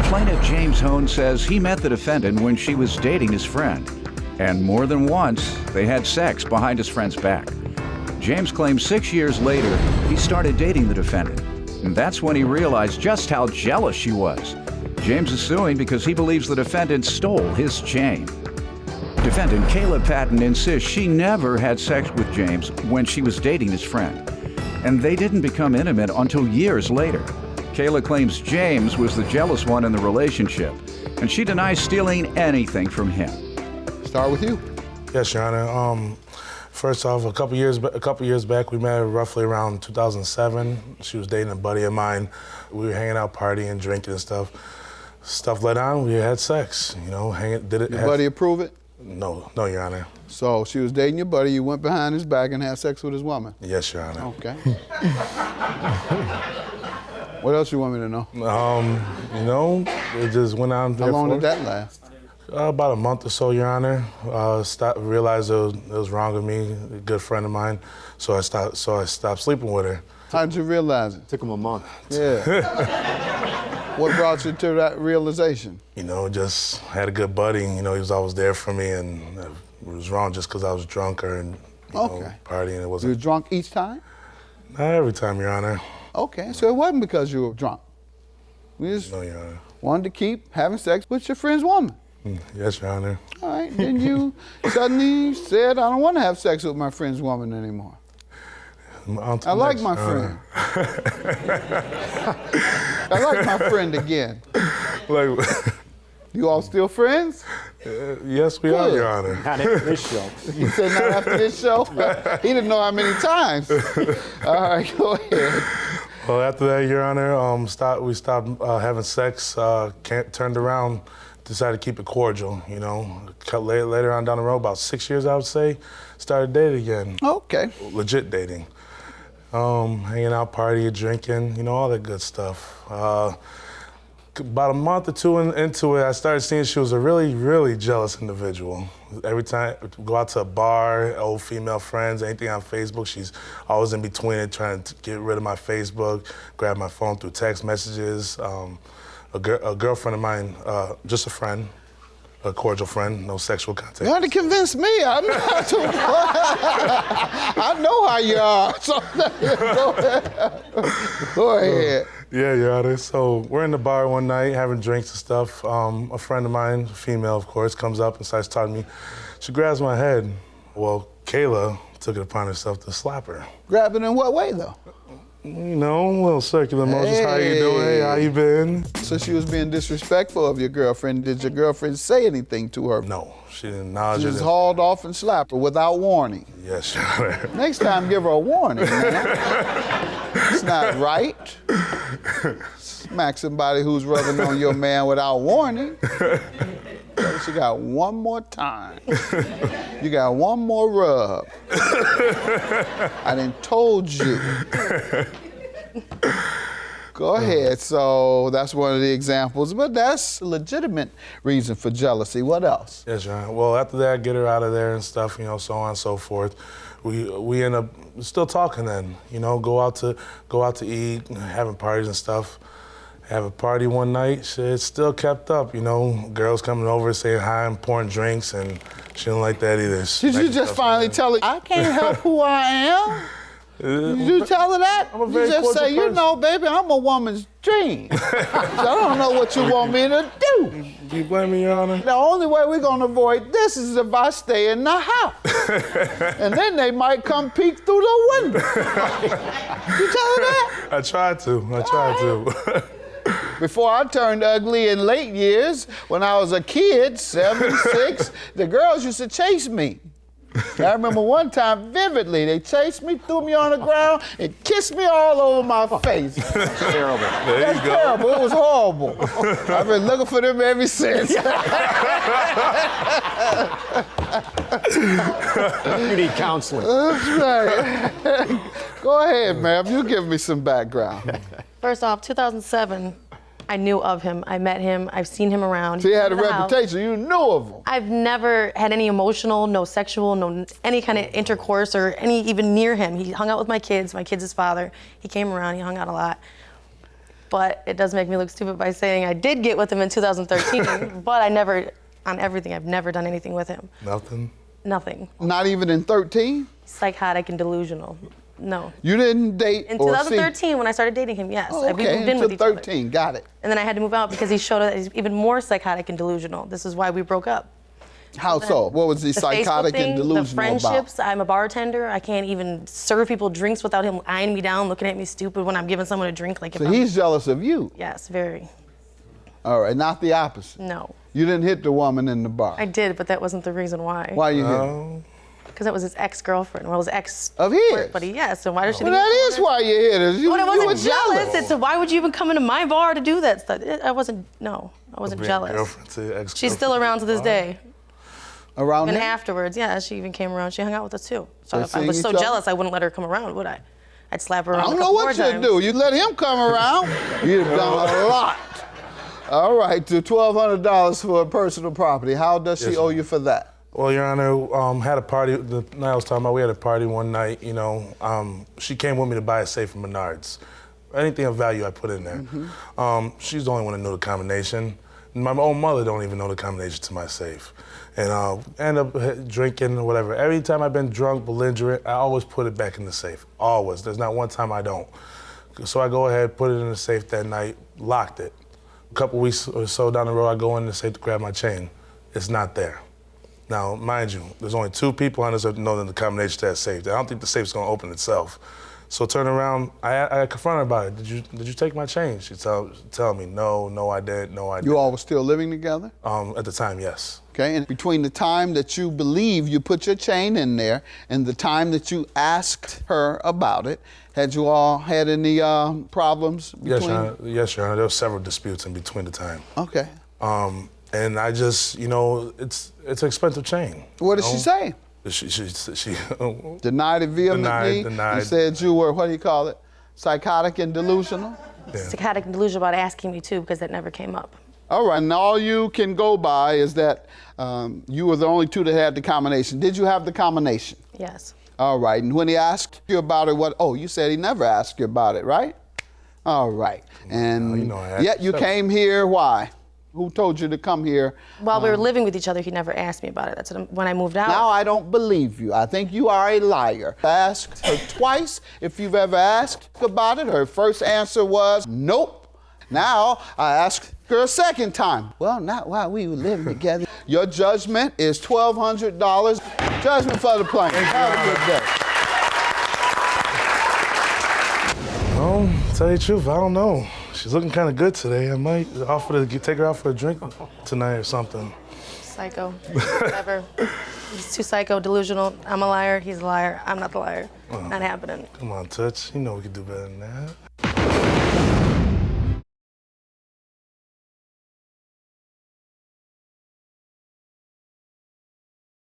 Plaintiff James Hone says he met the defendant when she was dating his friend, and more than once they had sex behind his friend's back. James claims 6 years later he started dating the defendant, and that's when he realized just how jealous she was. James is suing because he believes the defendant stole his chain. Defendant Kayla Patton insists she never had sex with James when she was dating his friend, and they didn't become intimate until years later. Kayla claims James was the jealous one in the relationship, and she denies stealing anything from him. Start with you. Yes, Your Honor. First off, a couple years back, we met roughly around 2007. She was dating a buddy of mine. We were hanging out, partying, drinking and stuff. Stuff led on, we had sex, you know, Your buddy approve it? No, Your Honor. So she was dating your buddy, you went behind his back and had sex with his woman? Yes, Your Honor. Okay. What else you want me to know? You know, it just went on. How long did that last? About a month or so, Your Honor. Realized it was wrong with me, a good friend of mine, so I stopped sleeping with her. How did you realize it? Took him a month. Yeah. What brought you to that realization? You know, just had a good buddy. You know, he was always there for me, and it was wrong just because I was drunk or partying. It wasn't. You were drunk each time? Not every time, Your Honor. Okay, so it wasn't because you were drunk. You just No, Your Honor. wanted to keep having sex with your friend's woman. Yes, Your Honor. All right, then you suddenly said, I don't want to have sex with my friend's woman anymore. I like my friend. I like my friend again. Like, You all still friends? yes, we are, Good. Your Honor. Not after this show. You said not after this show? He didn't know how many times. All right, go ahead. Well, after that, Your Honor, we stopped having sex, turned around, decided to keep it cordial, you know. Later on down the road, about 6 years, I would say, started dating again. Okay. Legit dating. Hanging out, partying, drinking, you know, all that good stuff. About a month or two into it, I started seeing she was a really, really jealous individual. Every time we go out to a bar, old female friends, anything on Facebook, she's always in between it, trying to get rid of my Facebook, grab my phone through text messages. A girlfriend of mine, just a friend, a cordial friend, no sexual contact. You had to convince me. I'm not too I know how you are. So go ahead. Go ahead. Yeah, Your Honor. So we're in the bar one night having drinks and stuff. A friend of mine, female of course, comes up and starts talking to me. She grabs my head. Well, Kayla took it upon herself to slap her. Grabbing in what way though? You know, a little circular motions. How you doing? Hey, how you been? So she was being disrespectful of your girlfriend. Did your girlfriend say anything to her? No, she didn't acknowledge She it. just hauled off and slapped her without warning. Yes, Your Honor. Next time, give her a warning, man. It's not right. Smack somebody who's rubbing on your man without warning. She got one more time. You got one more rub. I done told you. Go ahead. So that's one of the examples, but that's a legitimate reason for jealousy. What else? Yes, Your Honor. Well, after that, get her out of there and stuff, you know, so on and so forth. We end up still talking then, you know, go out to eat, having parties and stuff. Have a party one night, it's still kept up, you know. Girls coming over saying hi and pouring drinks, and she didn't like that either. Did you just finally tell her, I can't help who I am? Did you tell her that? I'm a very you just cordial say, you person. know, baby, I'm a woman's dream. I don't know what you want me to do. Do you blame me, Your Honor? The only way we're gonna avoid this is if I stay in the house. And then they might come peek through the window. You tell her that? I tried to. Before I turned ugly in late years, when I was a kid, 7, 6, the girls used to chase me. I remember one time vividly, they chased me, threw me on the ground, and kissed me all over my face. That's terrible. That's terrible. It was horrible. I've been looking for them ever since. You need counseling. That's right. Go ahead, ma'am. You give me some background. First off, 2007, I knew of him. I met him. I've seen him around. So he had a in the house. reputation. You knew of him. I've never had any emotional, no sexual, no any kind of intercourse or any even near him. He hung out with my kids. My kids' father. He came around. He hung out a lot. but it does make me look stupid by saying I did get with him in 2013, but I never, on everything, I've never done anything with him. Nothing? Nothing. Not even in 13? Psychotic and delusional. No. You didn't date In or 2013, when I started dating him, yes. Oh, We okay, moved in with until each other. 13, got it. And then I had to move out because he showed that he's even more psychotic and delusional. This is why we broke up. How so? What was the psychotic Facebook thing, and delusional the friendships. about? I'm a bartender. I can't even serve people drinks without him eyeing me down, looking at me stupid when I'm giving someone a drink. Like if So I'm, he's jealous of you. Yes, very. All right, not the opposite. No. You didn't hit the woman in the bar. I did, but that wasn't the reason why. Why you hit her? Because that was his ex-girlfriend. Well, his ex. Of his? Buddy, yes. And why does she? Well, that is why you hit her. You, But I you were wasn't jealous. It's why would you even come into my bar to do that stuff? I wasn't jealous. Girlfriend to ex-girlfriend. She's still around to this day. Around And him? afterwards, yeah, she even came around. She hung out with us too. So They if I seen was so each other? jealous, I wouldn't let her come around, would I? I'd slap her around. I don't a know couple what more you'd times. do. You'd let him come around. You'd have done a lot. All right, to $1,200 for personal property. How does she owe you for that? Well, Your Honor, had a party, the night I was talking about, we had a party one night, you know. She came with me to buy a safe from Menards. Anything of value I put in there. She's the only one that knew the combination. My own mother don't even know the combination to my safe. And end up drinking or whatever. Every time I've been drunk, belligerent, I always put it back in the safe. Always. There's not one time I don't. So I go ahead, put it in the safe that night, locked it. A couple weeks or so down the road, I go in the safe to grab my chain. It's not there. Now, mind you, there's only 2 people on this earth that know the combination to that safe. I don't think the safe's gonna open itself. So turn around, I confront her about it. Did you take my chain? She tell me, no, I didn't, no, I didn't. You all were still living together? At the time, yes. Okay, and between the time that you believe you put your chain in there and the time that you asked her about it, had you all had any problems between? Yes, Your Honor. There were several disputes in between the time. Okay. And I just, you know, it's an expensive chain. What did she say? She Denied it vehemently? Denied. You said you were, what do you call it, psychotic and delusional? Psychotic and delusional about asking me too, because that never came up. All right, and all you can go by is that you were the only 2 that had the combination. Did you have the combination? Yes. All right, and when he asked you about it, you said he never asked you about it, right? All right, and yet you came here, why? Who told you to come here? While we were living with each other, he never asked me about it. That's when I moved out. Now I don't believe you. I think you are a liar. I asked her twice if you've ever asked about it. Her first answer was nope. Now I asked her a second time. Well, not while we were living together. Your judgment is $1,200. Judgment for the plaintiff. Have a good day. Well, tell you the truth, I don't know. She's looking kind of good today. I might offer to take her out for a drink tonight or something. Psycho. Whatever. He's too psycho, delusional. I'm a liar. He's a liar. I'm not the liar. Not happening. Come on, Touch. You know we could do better than that.